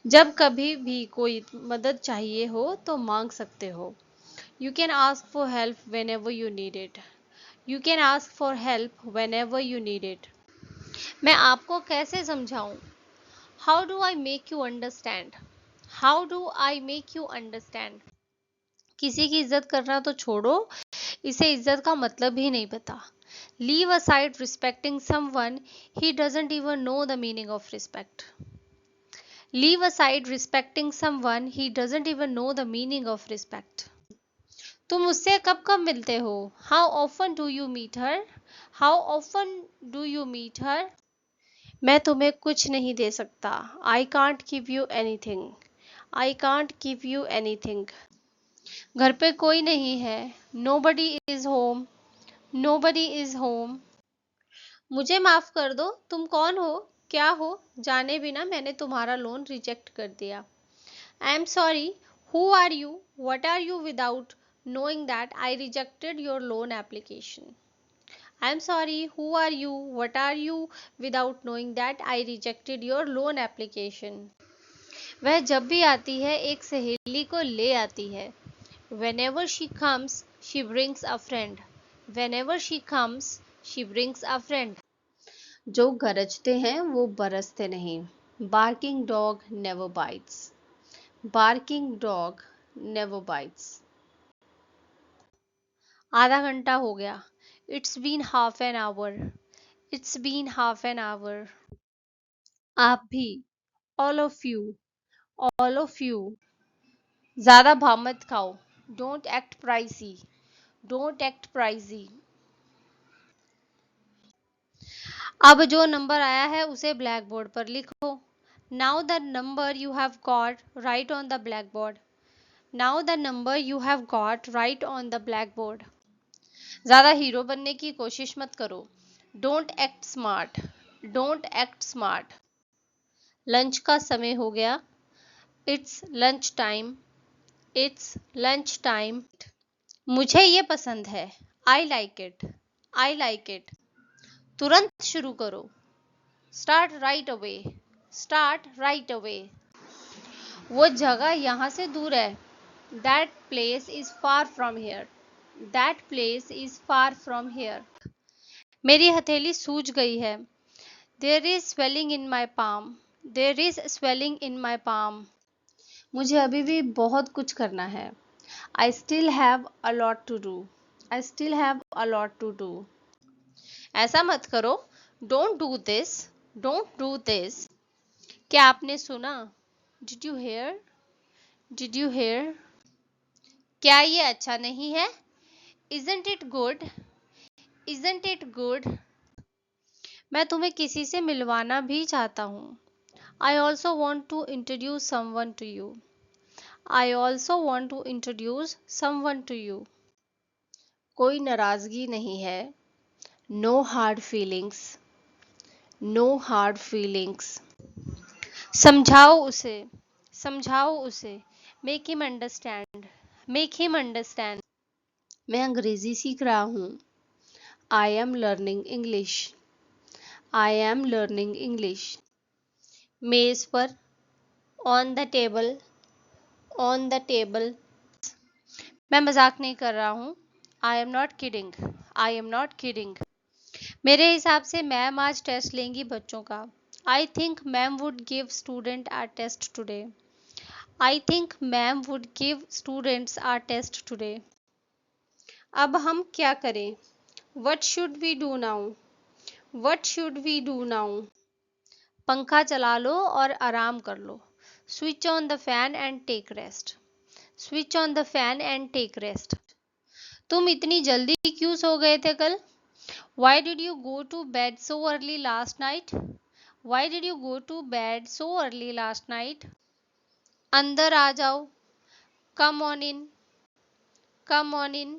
जब कभी भी कोई मदद चाहिए हो तो मांग सकते हो। You can ask for help when ever you need it. You can ask for help when ever you need it. मैं आपको कैसे समझाऊं? How do I make you understand? How do I make you understand? किसी की इज्जत करना तो छोड़ो, इसे इज्जत का मतलब ही नहीं पता। Leave aside respecting someone, he doesn't even know the meaning of respect. Leave aside respecting someone, he doesn't even know the meaning of respect. तुम उससे कब कब मिलते हो? How often do you meet her? How often do you meet her? मैं तुम्हें कुछ नहीं दे सकता। I can't give you anything. I can't give you anything. घर पे कोई नहीं है। Nobody is home. Nobody is home. मुझे माफ कर दो, तुम कौन हो? क्या हो? जाने बिना मैंने तुम्हारा लोन रिजेक्ट कर दिया। I am sorry. Who are you? What are you without knowing that I rejected your loan application? I am sorry. Who are you? What are you without knowing that I rejected your loan application? वह जब भी आती है एक सहेली को ले आती है। Whenever she comes, she brings a friend. Whenever she comes, she brings a friend. जो गरजते हैं वो बरसते नहीं। Barking dog never bites. Barking dog never bites. आधा घंटा हो गया। It's been half an hour. It's been half an hour. आप भी। All of you. All of you. ज़्यादा भाव मत खाओ। Don't act pricey. Don't act pricey. अब जो नंबर आया है उसे ब्लैक बोर्ड पर लिखो। Now the number you have got, write on the blackboard. Now the number you have got, write on the blackboard. ज़्यादा हीरो बनने की कोशिश मत करो। Don't act smart. Don't act smart. Lunch का समय हो गया। It's lunch time. It's lunch time. मुझे ये पसंद है। I like it. I like it. तुरंत शुरू करो। Start right away. Start right away. वो जगह यहाँ से दूर है। That place is far from here. That place is far from here. मेरी हथेली सूज गई है। There is swelling in my palm. There is swelling in my palm. मुझे अभी भी बहुत कुछ करना है। I still have a lot to do. I still have a lot to do. ऐसा मत करो। Don't do this. Don't do this. क्या आपने सुना? Did you hear? Did you hear? क्या ये अच्छा नहीं है? Isn't it good? Isn't it good? मैं तुम्हें किसी से मिलवाना भी चाहता हूँ। I also want to introduce someone to you. I also want to introduce someone to you. कोई नाराजगी नहीं है। No hard feelings. No hard feelings. समझाओ उसे। समझाओ उसे। Make him understand. Make him understand. मैं अंग्रेजी सीख रहा हूँ। I am learning English. I am learning English. मेज पर। On the table. On the table. मैं मजाक नहीं कर रहा हूँ। I am not kidding. I am not kidding. मेरे हिसाब से मैम आज टेस्ट लेंगी बच्चों का। I think ma'am would give student a test today. I think ma'am would give students a test today. अब हम क्या करें? What should we do now? What should we do now? पंखा चला लो और आराम कर लो। Switch on the fan and take rest. Switch on the fan and take rest. तुम इतनी जल्दी क्यों सो गए थे कल? Why did you go to bed so early last night? Why did you go to bed so early last night? अंदर आ जाओ। Come on in. Come on in.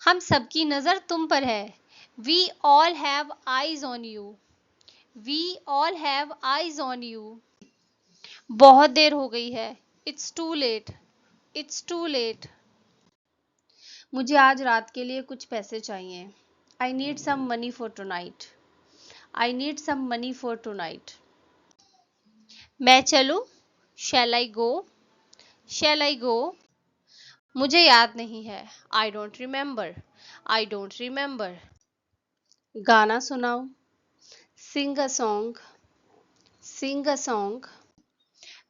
हम सबकी नज़र तुम पर है। We all have eyes on you. We all have eyes on you. बहुत देर हो गई है। It's too late. It's too late. मुझे आज रात के लिए कुछ पैसे चाहिए। I need some money for tonight. I need some money for tonight. मैं चलूं? Shall I go? Shall I go? मुझे याद नहीं है। I don't remember. I don't remember. गाना सुनाओ। Sing a song. Sing a song.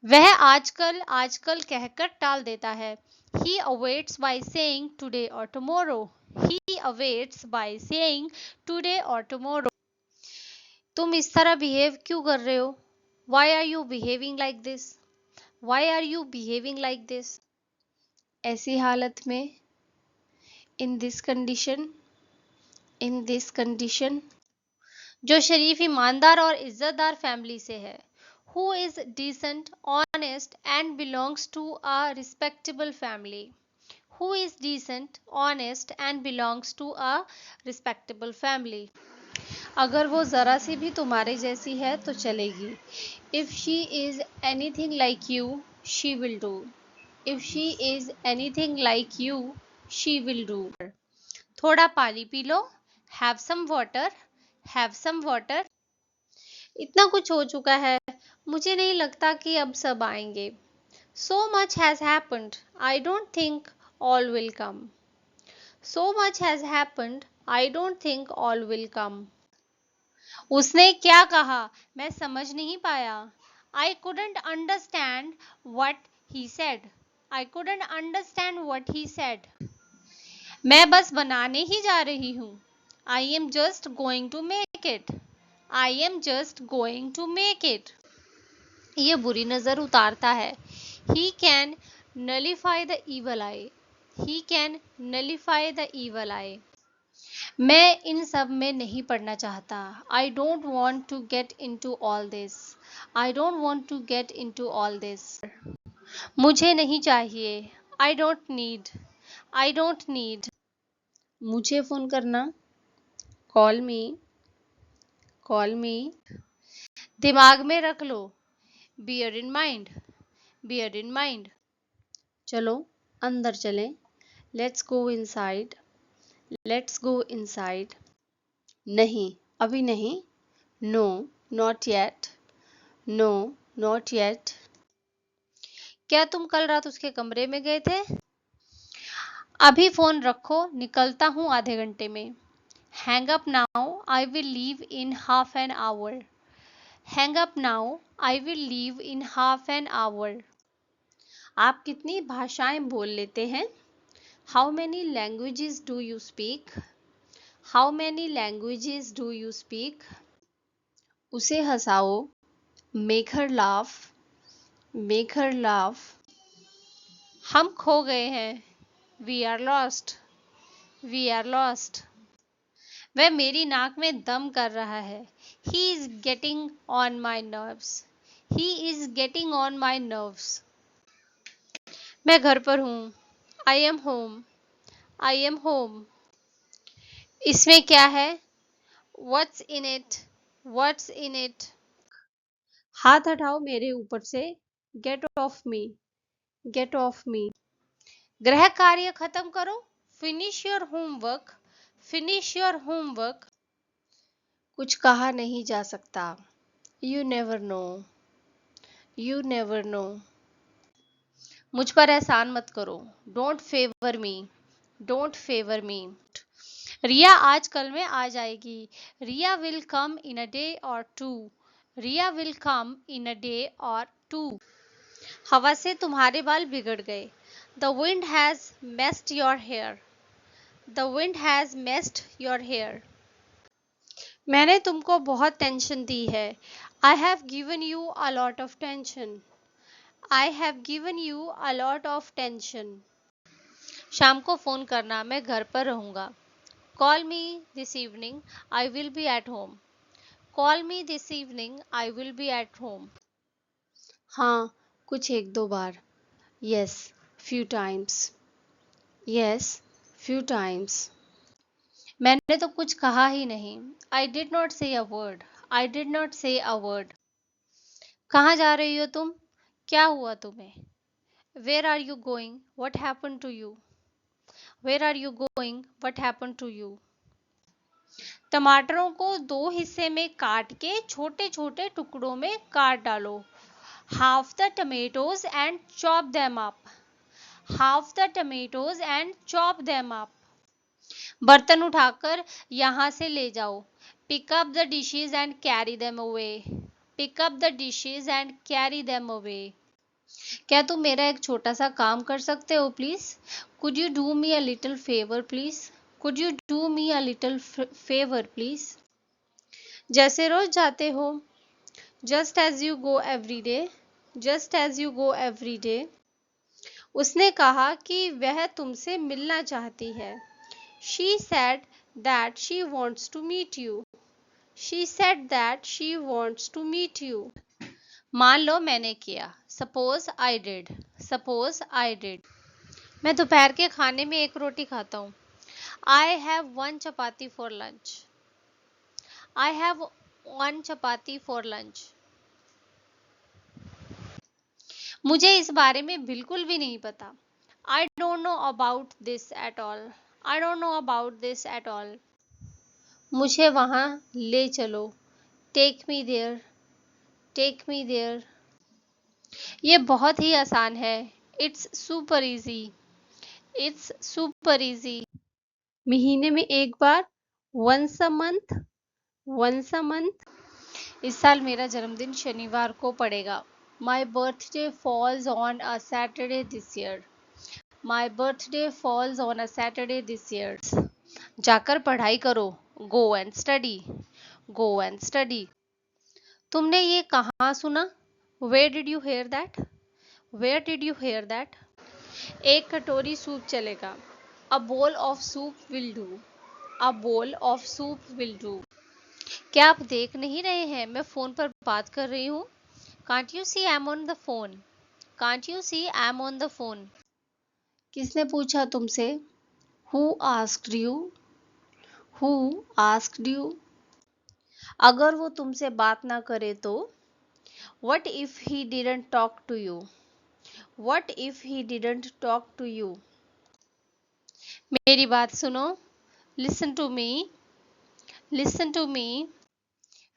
वह आजकल आजकल कहकर टाल देता है। He awaits by saying today or tomorrow. He awaits by saying today or tomorrow. तुम इस तरह बिहेव क्यों कर रहे हो? Why are you behaving like this? Why are you behaving like this? ऐसी हालत में in this condition. In this condition. जो शरीफ ईमानदार और इज्जतदार फैमिली से है। Who is decent, honest and belongs to a respectable family. Who is decent, honest and belongs to a respectable family. अगर वो ज़रा सी भी तुम्हारे जैसी है तो चलेगी। If she is anything like you, she will do. If she is anything like you, she will do. थोड़ा पानी P low. Have some water. Have some water. इतना कुछ हो चुका है, मुझे नहीं लगता कि अब सब आएंगे। So much has happened. I don't think all will come. So much has happened. I don't think all will come. उसने क्या कहा? मैं समझ नहीं पाया। I couldn't understand what he said. I couldn't understand what he said. मैं बस बनाने ही जा रही हूँ। I am just going to make it. I am just going to make it. ये बुरी नज़र उतारता है। He can nullify the evil eye. He can nullify the evil eye. मैं इन सब में नहीं पढ़ना चाहता। I don't want to get into all this. I don't want to get into all this. मुझे नहीं चाहिए। I don't need. I don't need. मुझे फ़ोन करना। Call me. Call me. दिमाग में रख लो। Bear in mind. Bear in mind. चलो अंदर चलें। Let's go inside. Let's go inside. नहीं, अभी नहीं। No, not yet. No, not yet. क्या तुम कल रात उसके कमरे में गए थे? अभी फोन रखो, निकलता हूँ आधे घंटे में। Hang up now. I will leave in half an hour. Hang up now. I will leave in half an hour. आप कितनी भाषाएं बोल लेते हैं? How many languages do you speak? How many languages do you speak? उसे हंसाओ। Make her laugh. Make her laugh. हम खो गए हैं। We are lost. We are lost. वह मेरी नाक में दम कर रहा है। He is getting on my nerves. He is getting on my nerves. मैं घर पर हूँ। I am home. I am home. इसमें क्या है? What's in it? What's in it? हाथ हटाओ मेरे ऊपर से। Get off me. Get off me. गृह कार्य खत्म करो। Finish your homework. Finish your homework. कुछ कहा नहीं जा सकता। You never know. You never know. मुझ पर एहसान मत करो। Don't favor me. Don't favor me. रिया आज कल में आ जाएगी। रिया will come in a day or two. Riya will come in a day or two. हवा से तुम्हारे बाल बिगड़ गए। The wind has messed your hair. The wind has messed your hair. मैंने तुमको बहुत टेंशन दी है। I have given you a lot of tension. I have given you a lot of tension. शाम को फ़ोन करना, मैं घर पर रहूँगा। Call me this evening. I will be at home. Call me this evening. I will be at home. हाँ, कुछ एक दो बार। Yes, few times. Yes, few times. मैंने तो कुछ कहा ही नहीं। I did not say a word. I did not say a word. कहाँ जा रही हो तुम? क्या हुआ तुम्हें? Where are you going? What happened to you? Where are you going? What happened to you? टमाटरों को दो हिस्से में काट के छोटे छोटे टुकड़ों में काट डालो। half the tomatoes and chop them up. Half the tomatoes and chop them up. बर्तन उठाकर यहाँ से ले जाओ. Pick up the dishes and carry them away. Pick up the dishes and carry them away. क्या तुम मेरा एक छोटा सा काम कर सकते हो please? Could you do me a little favor please? Could you do me a little favor please? जैसे रोज जाते हो. Just as you go every day. Just as you go every day. उसने कहा कि वह तुमसे मिलना चाहती है. She said that she wants to meet you. She said that she wants to meet you. मान लो मैंने किया. Suppose I did. Suppose I did. मैं दोपहर के खाने में एक रोटी खाता हूँ. I have one chapati for lunch. I have one chapati for lunch. मुझे इस बारे में बिल्कुल भी नहीं पता. I don't know about this at all. I don't know about this at all. मुझे वहाँ ले चलो. Take me there. Take me there. ये बहुत ही आसान है. It's super easy. It's super easy. महीने में एक बार. Once a month. Once a month. इस साल मेरा जन्मदिन शनिवार को पड़ेगा. My birthday falls on a Saturday this year. My birthday falls on a Saturday this year. जाकर पढ़ाई करो. Go and study. Go and study. तुमने ये कहाँ सुना? Where did you hear that? Where did you hear that? एक कटोरी soup चलेगा. A bowl of soup will do. A bowl of soup will do. क्या आप देख नहीं रहे हैं मैं फोन पर बात कर रही हूँ? Can't you see I'm on the phone? Can't you see I'm on the phone? किसने पूछा तुमसे? Who asked you? Who asked you? अगर वो तुमसे बात ना करे तो? What if he didn't talk to you? What if he didn't talk to you? मेरी बात सुनो. Listen to me. Listen to me.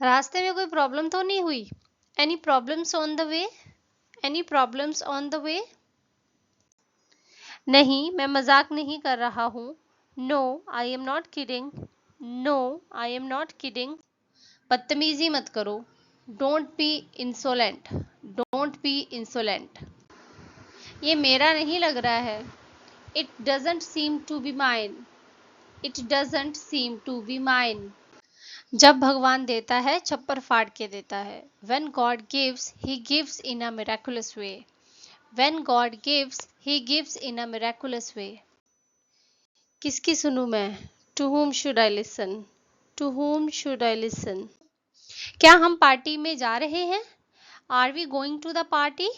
रास्ते में कोई प्रॉब्लम तो नहीं हुई? Any problems on the way? Any problems on the way? नहीं, मैं मजाक नहीं कर रहा हूँ. No, I am not kidding. No, I am not kidding. बदतमीजी मत करो. Don't be insolent. Don't be insolent. ये मेरा नहीं लग रहा है. It doesn't seem to be mine. It doesn't seem to be mine. जब भगवान देता है छप्पर फाड़ के देता है. When God gives, He gives in a miraculous way. When God gives, He gives in a miraculous way. किसकी सुनूं मैं? To whom should I listen? To whom should I listen? क्या हम पार्टी में जा रहे हैं? Are we going to the party?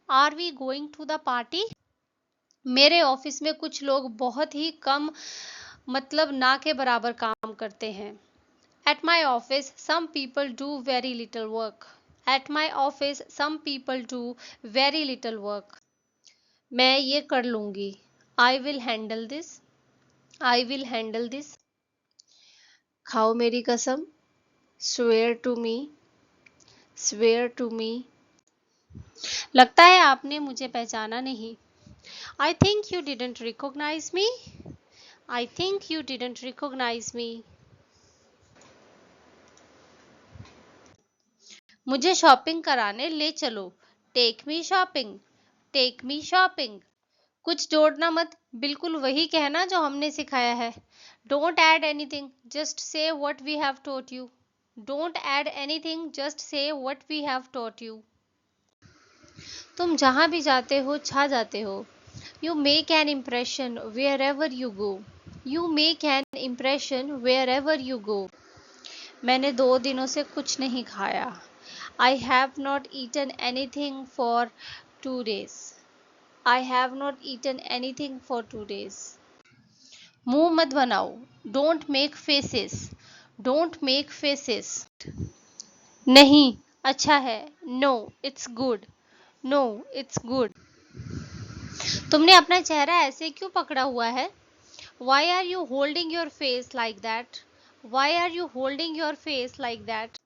Are we going to the party? मेरे ऑफिस में कुछ लोग बहुत ही कम मतलब ना के बराबर काम करते हैं. At my office, some people do very little work. At my office, some people do very little work. मैं ये कर लूँगी. I will handle this. I will handle this. खाओ मेरी कसम. Swear to me. Swear to me. लगता है आपने मुझे पहचाना नहीं. I think you didn't recognize me. I think you didn't recognize me. मुझे शॉपिंग कराने ले चलो. Take me shopping. Take me shopping. कुछ जोड़ना मत. बिल्कुल वही कहना जो हमने सिखाया है. Don't add anything. Just say what we have taught you. Don't add anything. Just say what we have taught you. तुम जहाँ भी जाते हो छा जाते हो. You make an impression wherever you go. You make an impression wherever you go. मैंने 2 दिनों से कुछ नहीं खाया. I have not eaten anything for 2 days. I have not eaten anything for 2 days. मुंह मत बनाओ. Don't make faces. Don't make faces. नहीं, अच्छा है. No, it's good. No, it's good. तुमने अपना चेहरा ऐसे क्यों पकड़ा हुआ है? Why are you holding your face like that? Why are you holding your face like that?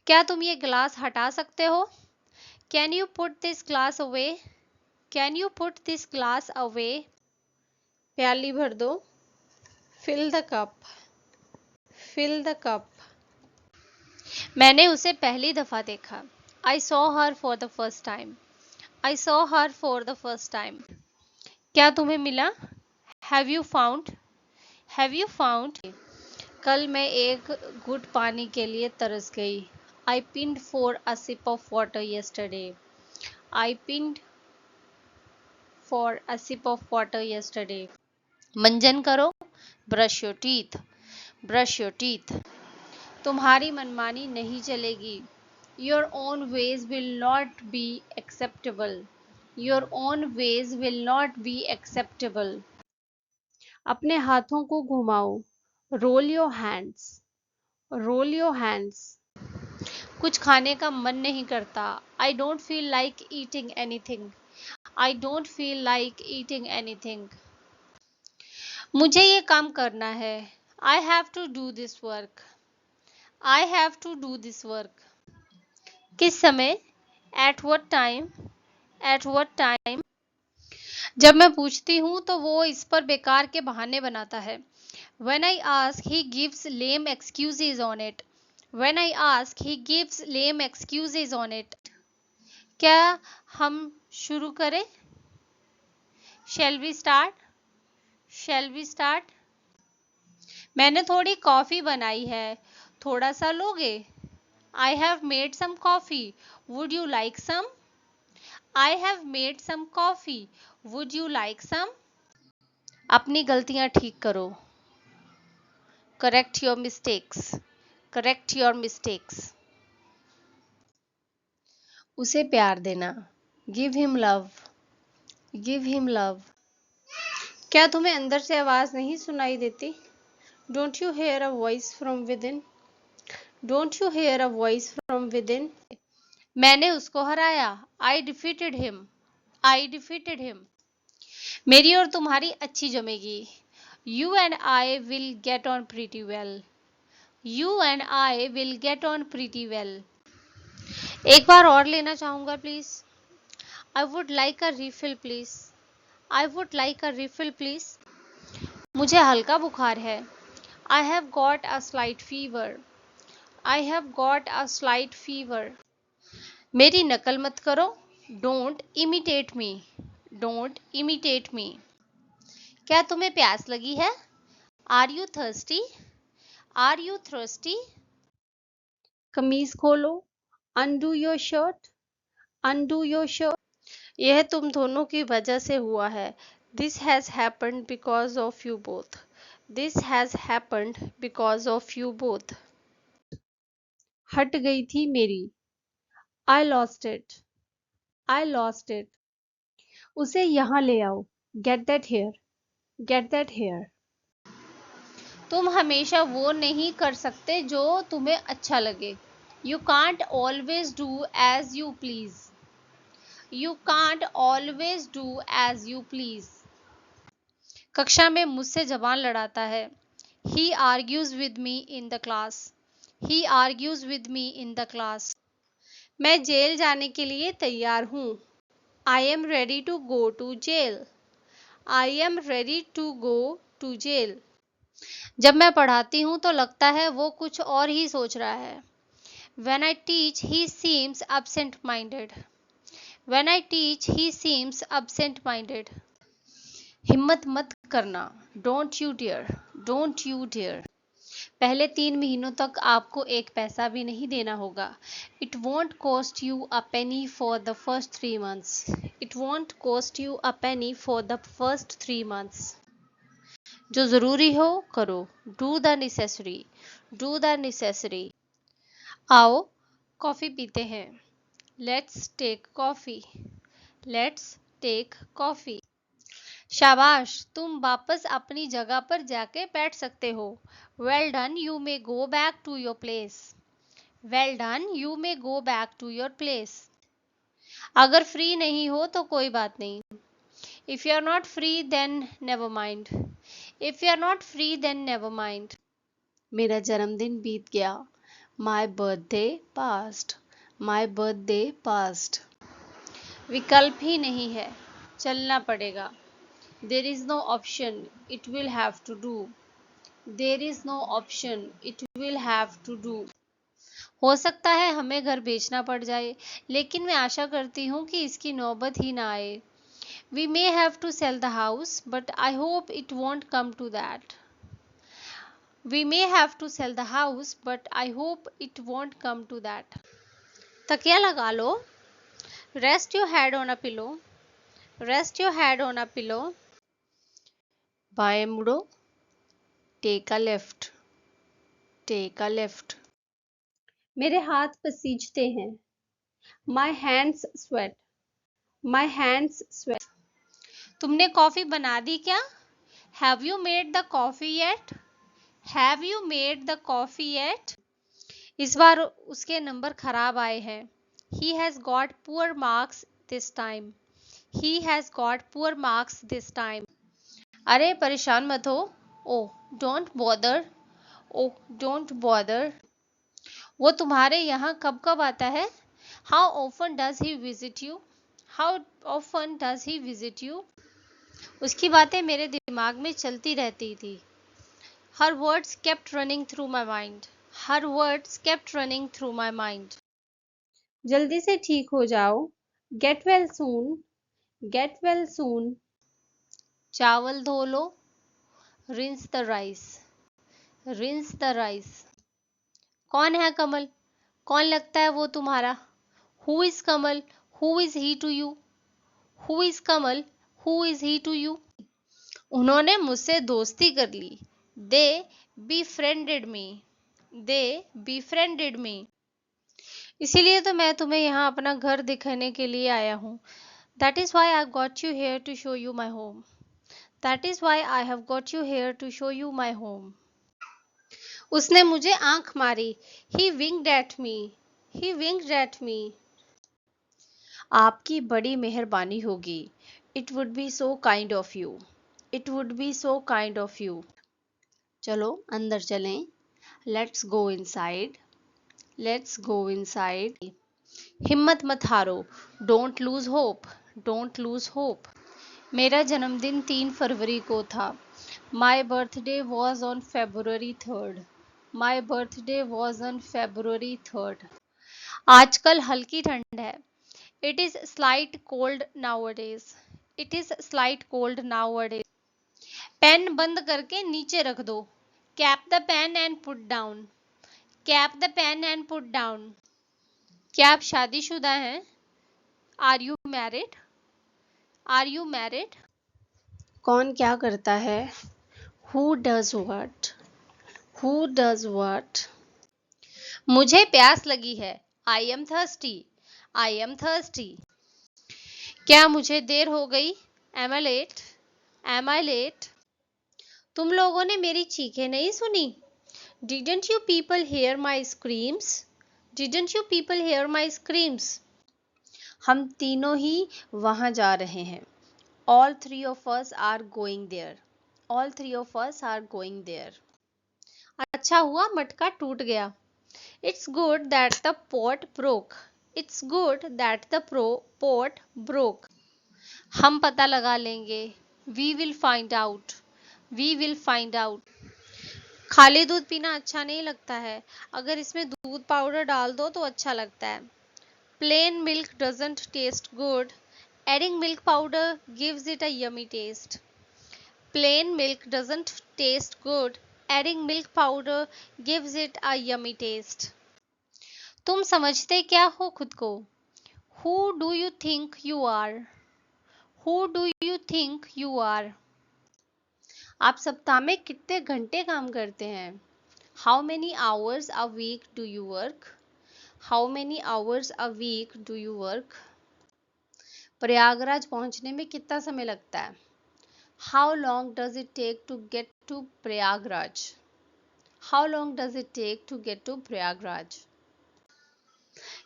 क्या तुम ये गिलास हटा सकते हो? Can you put this glass away? Can you put this glass away? प्याली भर दो. Fill the cup. Fill the cup. मैंने उसे पहली दफा देखा. I saw her for the first time. I saw her for the first time. क्या तुम्हें मिला? Have you found? Have you found? कल मैं एक घुट पानी के लिए तरस गई. I pined for a sip of water yesterday. I pined for a sip of water yesterday. मंजन करो. Brush your teeth. Brush your teeth. तुम्हारी मनमानी नहीं चलेगी. Your own ways will not be acceptable. Your own ways will not be acceptable. अपने हाथों को घुमाओ. Roll your hands. Roll your hands. कुछ खाने का मन नहीं करता. I don't feel like eating anything. I don't feel like eating anything. मुझे ये काम करना है. I have to do this work. I have to do this work. किस समय? At what time? At what time? जब मैं पूछती हूँ तो वो इस पर बेकार के बहाने बनाता है. When I ask, he gives lame excuses on it. When I ask, he gives lame excuses on it. क्या हम शुरू करें? Shall we start? Shall we start? मैंने थोड़ी कॉफी बनाई है. थोड़ा सा लोगे? I have made some coffee. Would you like some? I have made some coffee. Would you like some? अपनी गलतियां ठीक करो. Correct your mistakes. Correct your mistakes. उसे प्यार देना. Give him love. Give him love. क्या तुम्हें अंदर से आवाज नहीं सुनाई देती? Don't you hear a voice from within? Don't you hear a voice from within? मैंने उसको हराया. I defeated him. I defeated him. मेरी और तुम्हारी अच्छी जमेगी. You and I will get on pretty well. You and I will get on pretty well. एक बार और लेना चाहूँगा please. I would like a refill please. I would like a refill please. मुझे हल्का बुखार है. I have got a slight fever. I have got a slight fever. मेरी नकल मत करो. Don't imitate me. Don't imitate me. क्या तुम्हें प्यास लगी है? Are you thirsty? Are you thirsty? कमीज खोलो. Undo your shirt. Undo your shirt. यह तुम दोनों की वजह से हुआ है. This has happened because of you both. This has happened because of you both. हट गई थी मेरी. I lost it. I lost it. उसे यहाँ ले आओ. Get that here. Get that here. तुम हमेशा वो नहीं कर सकते जो तुम्हें अच्छा लगे. You can't always do as you please. You can't always do as you please. कक्षा में मुझसे जबान लड़ाता है. He argues with me in the class. He argues with me in the class. मैं जेल जाने के लिए तैयार हूँ. I am ready to go to jail. I am ready to go to jail. जब मैं पढ़ाती हूँ तो लगता है वो कुछ और ही सोच रहा है. When I teach, he seems absent-minded. When I teach, he seems absent-minded. हिम्मत मत करना. Don't you dare. Don't you dare. पहले 3 महीनों तक आपको एक पैसा भी नहीं देना होगा. It won't cost you a penny for the first 3 months. It won't cost you a penny for the first 3 months. जो ज़रूरी हो करो. Do the necessary. Do the necessary. आओ कॉफ़ी पीते हैं. Let's take coffee. Let's take coffee. शाबाश, तुम वापस अपनी जगह पर जाके बैठ सकते हो. Well done, you may go back to your place. Well done, you may go back to your place. अगर फ्री नहीं हो तो कोई बात नहीं. If you are not free, then never mind. If you are not free, then never mind. मेरा जन्मदिन बीत गया. My birthday passed. My birthday passed. विकल्प ही नहीं है, चलना पड़ेगा। There is no option, it will have to do. There is no option, it will have to do. हो सकता है हमें घर बेचना पड़ जाए, लेकिन मैं आशा करती हूँ कि इसकी नौबत ही ना आए। We may have to sell the house, but I hope it won't come to that. We may have to sell the house, but I hope it won't come to that. तकिया लगा लो। Rest your head on a pillow. Rest your head on a pillow. बाएं मुड़ो। Take a left. Take a left. मेरे हाथ पसीजते हैं। My hands sweat. My hands sweat. तुमने कॉफी बना दी क्या? Have you made the coffee yet? Have you made the coffee yet? इस बार उसके नंबर खराब आए हैं। He has got poor marks this time. He has got poor marks this time. अरे परेशान मत हो। Oh don't bother. Oh don't bother. वो तुम्हारे यहाँ कब कब आता है? How often does he visit you? How often does he visit you? उसकी बातें मेरे दिमाग में चलती रहती थी। Her words kept running through my mind. Her words kept running through my mind. जल्दी से ठीक हो जाओ। Get well soon. Get well soon. चावल धो लो। Rinse the rice. Rinse the rice. कौन है कमल? कौन लगता है वो तुम्हारा? Who is Kamal? Who is he to you? Who is Kamal? Who is he to you? उन्होंने मुझसे दोस्ती कर ली। दे befriended me। दे befriended me। इसीलिए तो मैं तुम्हें यहाँ अपना घर दिखाने के लिए आया हूँ। That is why I got you here to show you my home। That is why I have got you here to show you my home। उसने मुझे आंख मारी। He winked at me। He winked at me। आपकी बड़ी मेहरबानी होगी। It would be so kind of you। It would be so kind of you। चलो अंदर चलें। Let's go inside। Let's go inside। हिम्मत मत हारो। Don't lose hope। Don't lose hope। मेरा जन्मदिन 3 फरवरी को था। My birthday was on February 3rd। My birthday was on February 3rd। आजकल हल्की ठंड है। It is slight cold nowadays। It is slight cold nowadays। Pen बंद करके नीचे रख दो। Cap the pen and put down। Cap the pen and put down। क्या आप शादीशुदा हैं? Are you married? Are you married? कौन क्या करता है? Who does what? Who does what? मुझे प्यास लगी है। I am thirsty। I am thirsty। क्या मुझे देर हो गई? Am I late? Am I late? तुम लोगों ने मेरी चीखें नहीं सुनी? Didn't you people hear my screams? Didn't you people hear my screams? हम तीनों ही वहां जा रहे हैं। All three of us are going there। All three of us are going there। अच्छा हुआ मटका टूट गया। It's good that the pot broke। It's good that the pot broke। हम पता लगा लेंगे। We will find out। We will find out। खाली दूध पीना अच्छा नहीं लगता है। अगर इसमें दूध पाउडर डाल दो तो अच्छा लगता है। Plain milk doesn't taste good। Adding milk powder gives it a yummy taste। Plain milk doesn't taste good। Adding milk powder gives it a yummy taste। तुम समझते क्या हो खुद को? Who do you think you are? Who do you think you are? आप सप्ताह में कितने घंटे काम करते हैं? How many hours a week do you work? How many hours a week do you work? Prayagraj पहुंचने में कितना समय लगता है? How long does it take to get to Prayagraj? How long does it take to get to Prayagraj?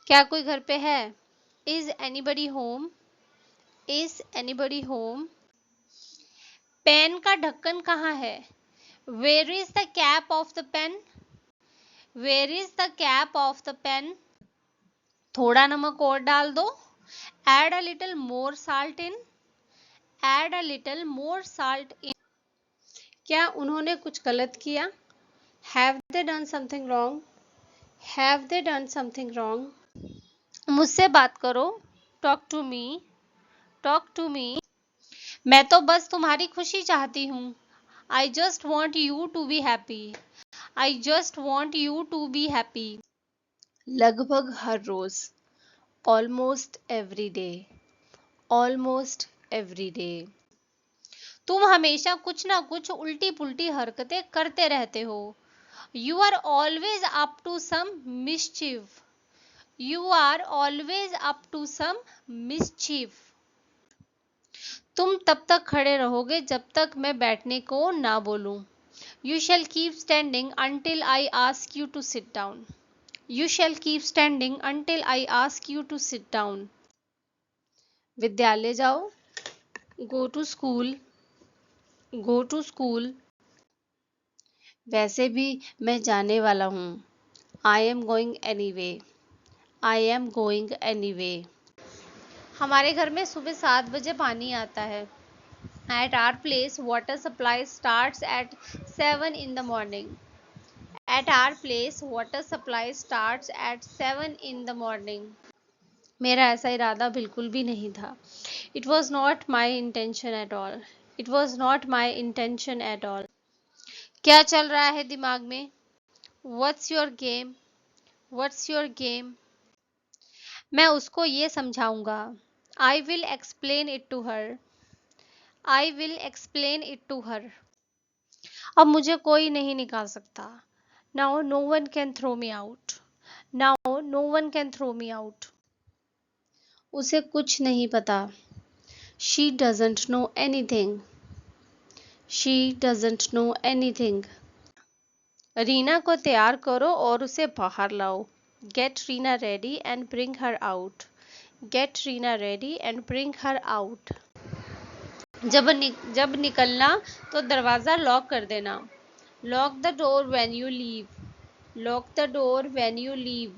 क्या कोई घर पे है? Is anybody home? Is anybody home? Pen का ढक्कन कहाँ है? Where is the cap of the pen? Where is the cap of the pen? थोड़ा नमक और डाल दो। Add a little more salt in. Add a little more salt in. क्या उन्होंने कुछ गलत किया? Have they done something wrong? Have they done something wrong? मुझसे बात करो. Talk to me. Talk to me. मैं तो बस तुम्हारी खुशी चाहती हूँ. I just want you to be happy. I just want you to be happy. लगभग हर रोज. Almost every day. Almost every day. तुम हमेशा कुछ ना कुछ उल्टी पुल्टी हरकतें करते रहते हो. You are always up to some mischief. You are always up to some mischief. तुम तब तक खड़े रहोगे जब तक मैं बैठने को ना बोलूं. You shall keep standing until I ask you to sit down. You shall keep standing until I ask you to sit down. विद्यालय जाओ. Go to school. Go to school. वैसे भी मैं जाने वाला हूँ. I am going anyway. I am going anyway. हमारे घर में सुबह 7 बजे पानी आता है. At our place, water supply starts at 7 in the morning. At our place, water supply starts at 7 in the morning. मेरा ऐसा इरादा बिल्कुल भी नहीं था. It was not my intention at all. It was not my intention at all. क्या चल रहा है दिमाग में? What's your game? What's your game? मैं उसको ये समझाऊंगा. I will explain it to her. I will explain it to her. अब मुझे कोई नहीं निकाल सकता. Now no one can throw me out. Now no one can throw me out. उसे कुछ नहीं पता. She doesn't know anything. She doesn't know anything. Reena को तैयार करो और उसे बाहर लाओ. Get Reena ready and bring her out. Get Reena ready and bring her out. जब निकलना तो दरवाज़ा लॉक कर देना. Lock the door when you leave. Lock the door when you leave.